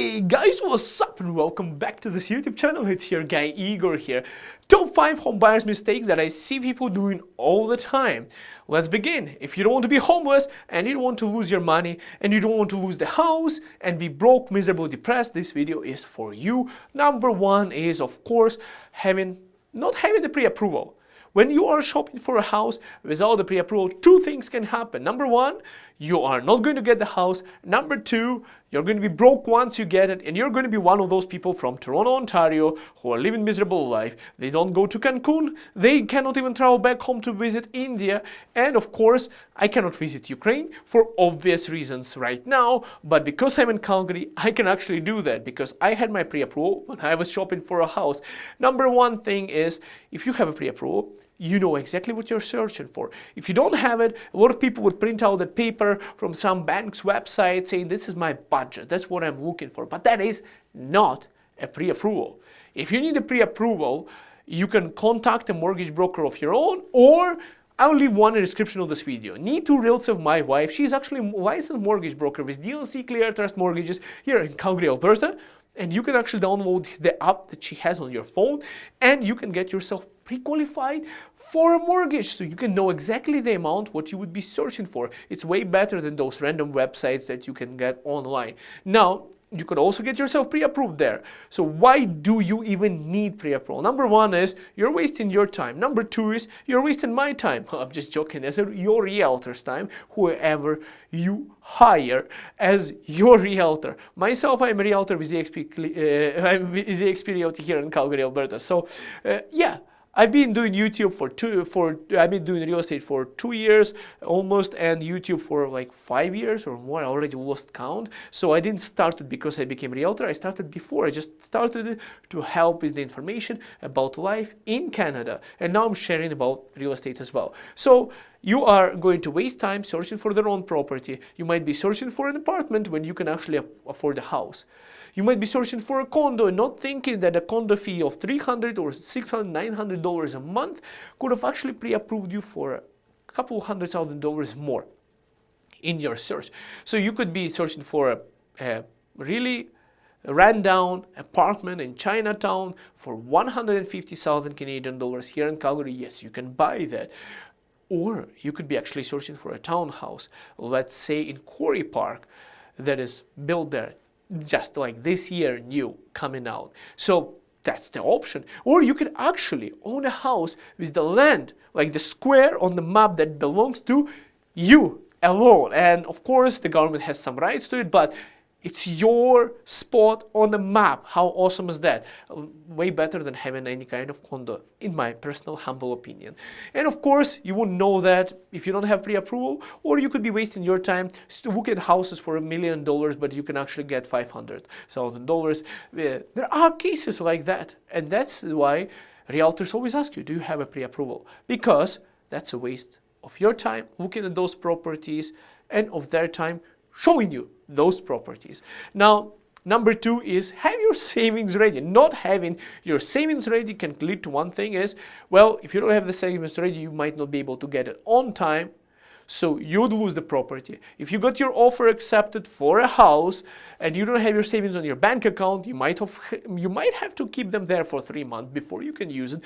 Hey guys, what's up and welcome back to this YouTube channel. It's your guy Igor here. Top 5 home buyers mistakes that I see people doing all the time. Let's begin. If you don't want to be homeless and you don't want to lose your money and you don't want to lose the house and be broke, miserable, depressed, this video is for you. Number 1 is, of course, not having the pre-approval. When you are shopping for a house without the pre-approval, 2 things can happen. Number 1, you are not going to get the house. Number 2, you're going to be broke once you get it, and you're going to be one of those people from Toronto, Ontario, who are living miserable life. They don't go to Cancun. They cannot even travel back home to visit India. And of course, I cannot visit Ukraine for obvious reasons right now. But because I'm in Calgary, I can actually do that because I had my pre-approval when I was shopping for a house. Number 1 thing is, if you have a pre-approval, you know exactly what you're searching for. If you don't have it, a lot of people would print out that paper from some bank's website saying this is my budget, that's what I'm looking for. But that is not a pre-approval. If you need a pre-approval, you can contact a mortgage broker of your own, or I'll leave one in the description of this video. Neethu, Ryltsev, my wife, she's actually a licensed mortgage broker with DLC Clear Trust Mortgages here in Calgary, Alberta. And you can actually download the app that she has on your phone, and you can get yourself pre-qualified for a mortgage, so you can know exactly the amount what you would be searching for. It's way better than those random websites that you can get online. Now, you could also get yourself pre-approved there. So why do you even need pre-approval? Number 1 is you're wasting your time. Number 2 is you're wasting my time. I'm just joking. As your realtor's time, whoever you hire as your realtor. Myself, I'm a realtor with ZXP Realty here in Calgary, Alberta. So yeah. I've been doing YouTube I've been doing real estate for 2 years almost, and YouTube for like 5 years or more. I already lost count. So I didn't start it because I became a realtor. I started before. I just started it to help with the information about life in Canada. And now I'm sharing about real estate as well. So you are going to waste time searching for the wrong property. You might be searching for an apartment when you can actually afford a house. You might be searching for a condo and not thinking that a condo fee of $300 or $600, $900 a month could have actually pre-approved you for a couple $100,000 more in your search. So you could be searching for a really ran-down apartment in Chinatown for 150,000 Canadian dollars here in Calgary. Yes, you can buy that. Or you could be actually searching for a townhouse, let's say in Quarry Park, that is built there just like this year, new, coming out. So that's the option. Or you could actually own a house with the land, like the square on the map that belongs to you alone. And of course, the government has some rights to it, but it's your spot on the map. How awesome is that? Way better than having any kind of condo, in my personal humble opinion. And of course, you wouldn't know that if you don't have pre-approval, or you could be wasting your time looking at houses for $1 million, but you can actually get $500,000. There are cases like that. And that's why realtors always ask you, do you have a pre-approval? Because that's a waste of your time looking at those properties and of their time showing you those properties. Now, number 2 is have your savings ready. Not having your savings ready can lead to one thing is, well, if you don't have the savings ready, you might not be able to get it on time, so you'd lose the property. If you got your offer accepted for a house and you don't have your savings on your bank account, you might have to keep them there for 3 months before you can use it.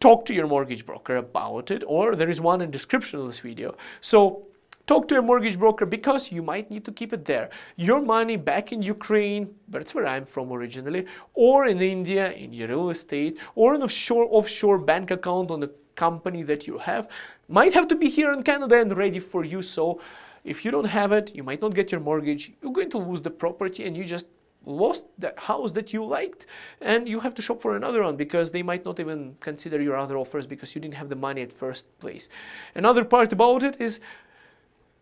Talk to your mortgage broker about it, or there is one in the description of this video. So talk to a mortgage broker because you might need to keep it there. Your money back in Ukraine, that's where I'm from originally, or in India, in your real estate, or an offshore bank account on the company that you have, might have to be here in Canada and ready for you. So if you don't have it, you might not get your mortgage, you're going to lose the property and you just lost the house that you liked, and you have to shop for another one because they might not even consider your other offers because you didn't have the money at first place. Another part about it is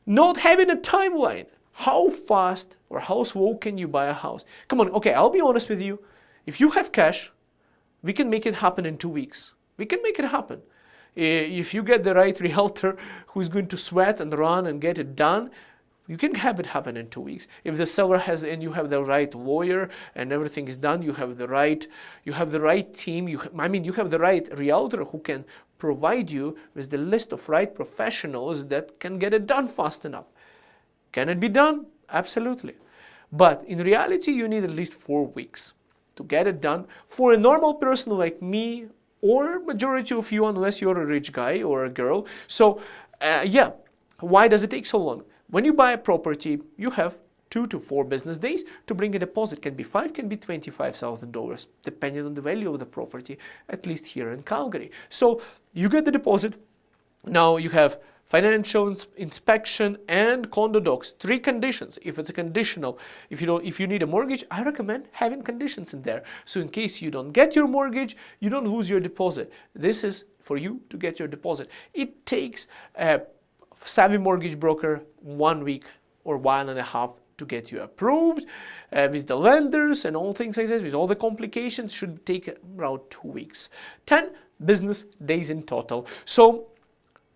not having a timeline. How fast or how slow can you buy a house? Come on, okay, I'll be honest with you. If you have cash, we can make it happen in 2 weeks. We can make it happen. If you get the right realtor who's going to sweat and run and get it done, you can have it happen in 2 weeks. If the seller has, and you have the right lawyer and everything is done, you have the right team, you have the right realtor who can provide you with the list of right professionals that can get it done fast enough. Can it be done? Absolutely. But in reality, you need at least 4 weeks to get it done. For a normal person like me, or majority of you, unless you're a rich guy or a girl. So yeah, why does it take so long? When you buy a property, you have 2 to 4 business days to bring a deposit. Can be 5, can be $25,000, depending on the value of the property, at least here in Calgary. So you get the deposit. Now you have financial inspection and condo docs. 3 conditions. If it's a conditional, if you need a mortgage, I recommend having conditions in there. So in case you don't get your mortgage, you don't lose your deposit. This is for you to get your deposit. It takes a savvy mortgage broker 1 week or 1.5 to get you approved with the lenders and all things like that, with all the complications. Should take around 2 weeks. 10 business days in total. So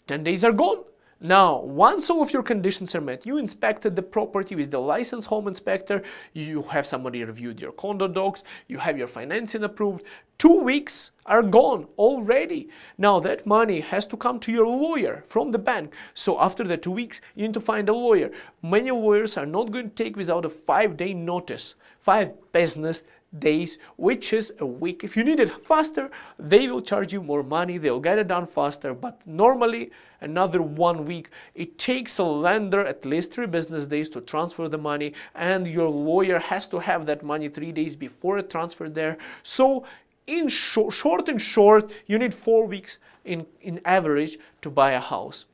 10 days are gone. Now, once all of your conditions are met, you inspected the property with the licensed home inspector, you have somebody reviewed your condo docs, you have your financing approved, 2 weeks are gone already. Now that money has to come to your lawyer from the bank. So after the 2 weeks, you need to find a lawyer. Many lawyers are not going to take without a 5-day notice, 5 business days, which is a week. If you need it faster, they will charge you more money, they'll get it done faster, but normally another 1 week. It takes a lender at least 3 business days to transfer the money, and your lawyer has to have that money 3 days before it transferred there. So in short, you need 4 weeks in average to buy a house.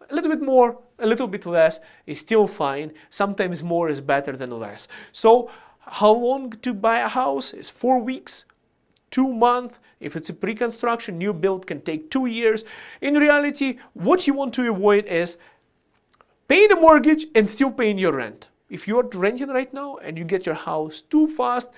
A little bit more, a little bit less is still fine. Sometimes more is better than less. So how long to buy a house is 4 weeks, 2 months. If it's a pre-construction, new build can take 2 years. In reality, what you want to avoid is paying a mortgage and still paying your rent. If you are renting right now and you get your house too fast,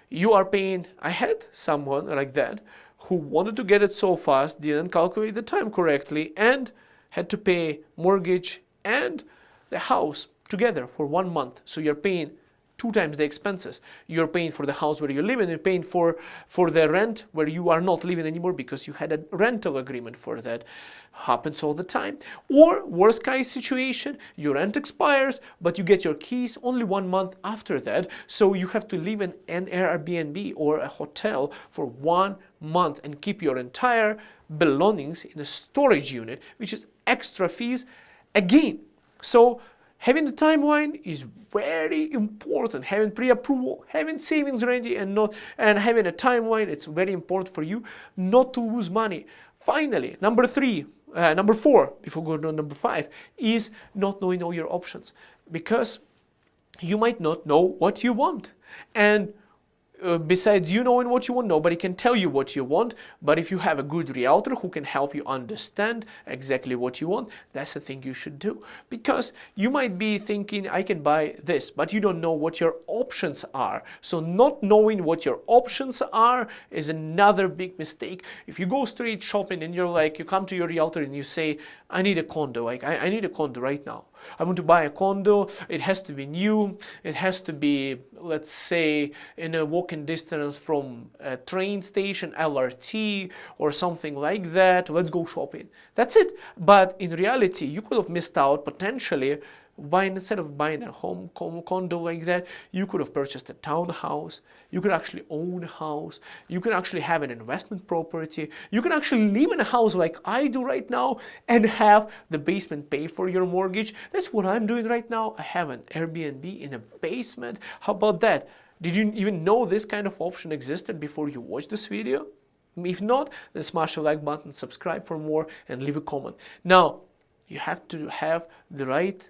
you are paying. I had someone like that who wanted to get it so fast, didn't calculate the time correctly, and had to pay mortgage and the house together for 1 month. So you're paying 2 times the expenses. You're paying for the house where you live, and you're paying for the rent where you are not living anymore because you had a rental agreement for that. Happens all the time. Or worst case situation, your rent expires, but you get your keys only 1 month after that. So you have to live in an Airbnb or a hotel for 1 month and keep your entire belongings in a storage unit, which is extra fees again. So having the timeline is very important. Having pre-approval, having savings ready, and having a timeline, it's very important for you not to lose money. Finally, number 4, before going to number 5, is not knowing all your options, because you might not know what you want. And besides you knowing what you want, nobody can tell you what you want. But if you have a good realtor who can help you understand exactly what you want, that's the thing you should do. Because you might be thinking, I can buy this, but you don't know what your options are. So not knowing what your options are is another big mistake. If you go straight shopping and you come to your realtor and you say, I need a condo, I need a condo right now. I want to buy a condo, it has to be new, it has to be, let's say, in a walking distance from a train station, LRT, or something like that, let's go shopping. That's it. But in reality, you could have missed out potentially instead of buying a condo like that, you could have purchased a townhouse, you could actually own a house, you can actually have an investment property, you can actually live in a house like I do right now and have the basement pay for your mortgage. That's what I'm doing right now. I have an Airbnb in a basement. How about that? Did you even know this kind of option existed before you watched this video? If not, then smash the like button, subscribe for more, and leave a comment. Now, you have to have the right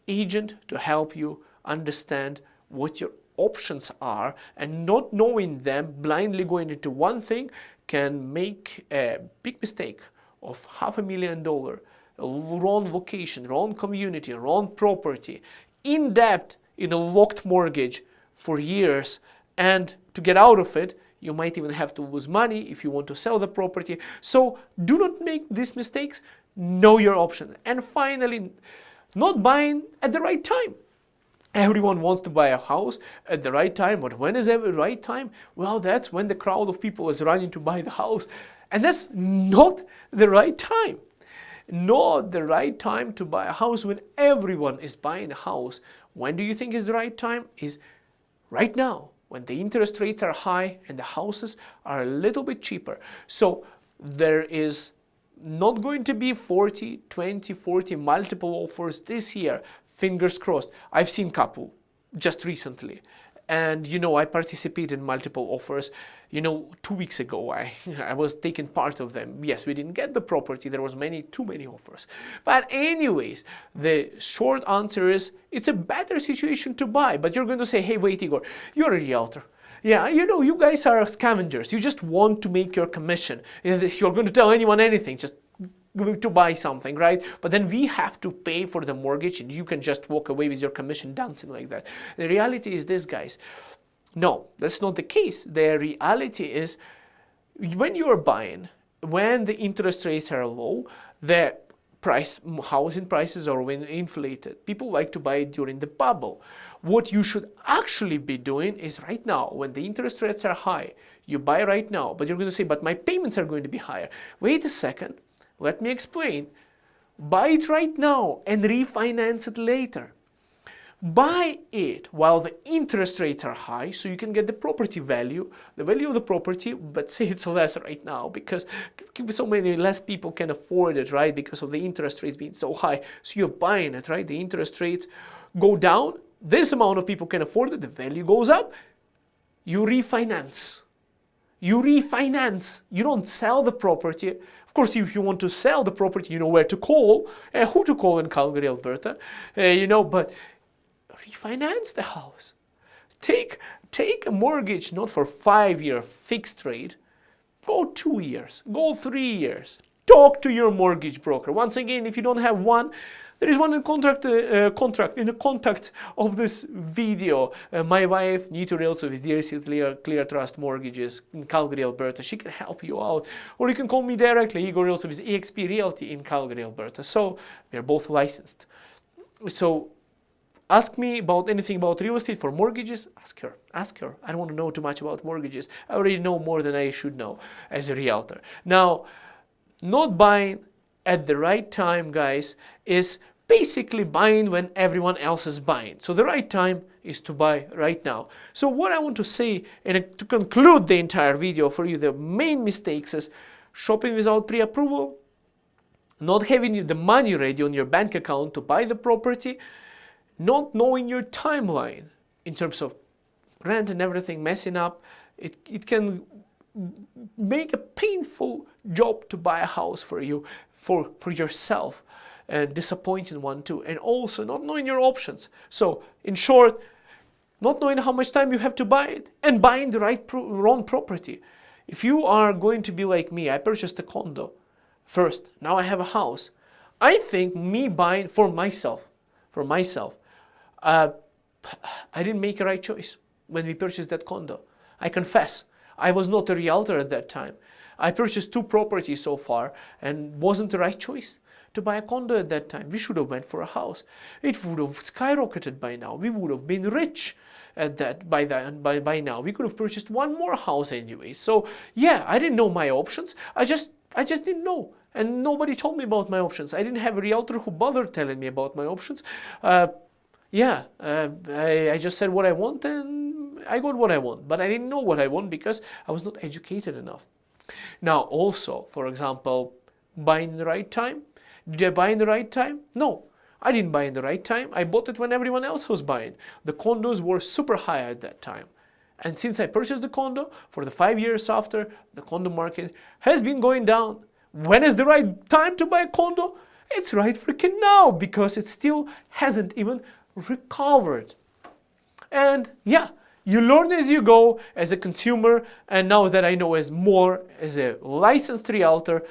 agent to help you understand what your options are, and not knowing them, blindly going into one thing, can make a big mistake of $500,000, wrong location, wrong community, wrong property, in debt, in a locked mortgage for years, and to get out of it, you might even have to lose money if you want to sell the property. So do not make these mistakes. Know your options. And finally, not buying at the right time. Everyone wants to buy a house at the right time, but when is the right time? Well, that's when the crowd of people is running to buy the house. And that's not the right time. Not the right time to buy a house when everyone is buying a house. When do you think is the right time? Is right now when the interest rates are high and the houses are a little bit cheaper. So there is not going to be 40, 20, 40 multiple offers this year. Fingers crossed. I've seen couple just recently. And, you know, I participated in multiple offers. You know, 2 weeks ago, I was taking part of them. Yes, we didn't get the property. There was too many offers. But anyways, the short answer is it's a better situation to buy. But you're going to say, hey, wait, Igor, you're a realtor. Yeah, you know, you guys are scavengers. You just want to make your commission. You're going to tell anyone anything, just to buy something, right? But then we have to pay for the mortgage and you can just walk away with your commission dancing like that. The reality is this, guys. No, that's not the case. The reality is when you're buying, when the interest rates are low, the housing prices are inflated. People like to buy it during the bubble. What you should actually be doing is right now, when the interest rates are high, you buy right now, but you're going to say, but my payments are going to be higher. Wait a second, let me explain. Buy it right now and refinance it later. Buy it while the interest rates are high so you can get the property value, the value of the property, but say it's less right now because so many less people can afford it, right? Because of the interest rates being so high. So you're buying it, right? The interest rates go down. This amount of people can afford it. The value goes up. You refinance. You refinance. You don't sell the property. Of course, if you want to sell the property, you know where to call, who to call in Calgary, Alberta, you know, but refinance the house. Take a mortgage not for 5-year fixed rate. Go 2 years. Go 3 years. Talk to your mortgage broker. Once again, if you don't have one, there is one in in the contact of this video. My wife, Neethu Ryltsev, is DRC Clear Trust Mortgages in Calgary, Alberta. She can help you out. Or you can call me directly. Igor Ryltsev is EXP Realty in Calgary, Alberta. So we are both licensed. So ask me about anything about real estate for mortgages. Ask her. Ask her. I don't want to know too much about mortgages. I already know more than I should know as a realtor. Now, not buying at the right time, guys, is basically buying when everyone else is buying. So the right time is to buy right now. So what I want to say, and to conclude the entire video for you, the main mistakes is shopping without pre-approval, not having the money ready on your bank account to buy the property, not knowing your timeline in terms of rent and everything, messing up. It can make a painful job to buy a house for you, for yourself, a disappointing one too, and also not knowing your options. So in short, not knowing how much time you have to buy it and buying the wrong property. If you are going to be like me, I purchased a condo first, now I have a house. I think me buying for myself, I didn't make a right choice when we purchased that condo. I confess, I was not a realtor at that time. I purchased 2 properties so far and wasn't the right choice to buy a condo at that time. We should have went for a house. It would have skyrocketed by now. We would have been rich at that by now. We could have purchased one more house anyway. So yeah, I didn't know my options. I just didn't know. And nobody told me about my options. I didn't have a realtor who bothered telling me about my options. I just said what I want and I got what I want. But I didn't know what I want because I was not educated enough. Now also, for example, buying in the right time. Did I buy in the right time? No, I didn't buy in the right time. I bought it when everyone else was buying. The condos were super high at that time. And since I purchased the condo, for the 5 years after, the condo market has been going down. When is the right time to buy a condo? It's right freaking now, because it still hasn't even recovered. And yeah, you learn as you go as a consumer, and now that I know as a licensed realtor,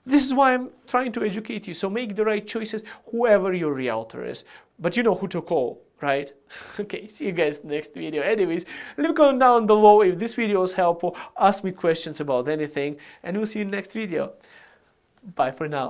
this is why I'm trying to educate you. So make the right choices, whoever your realtor is. But you know who to call, right? Okay, see you guys in the next video. Anyways, leave a comment down below if this video was helpful. Ask me questions about anything, and we'll see you in the next video. Bye for now.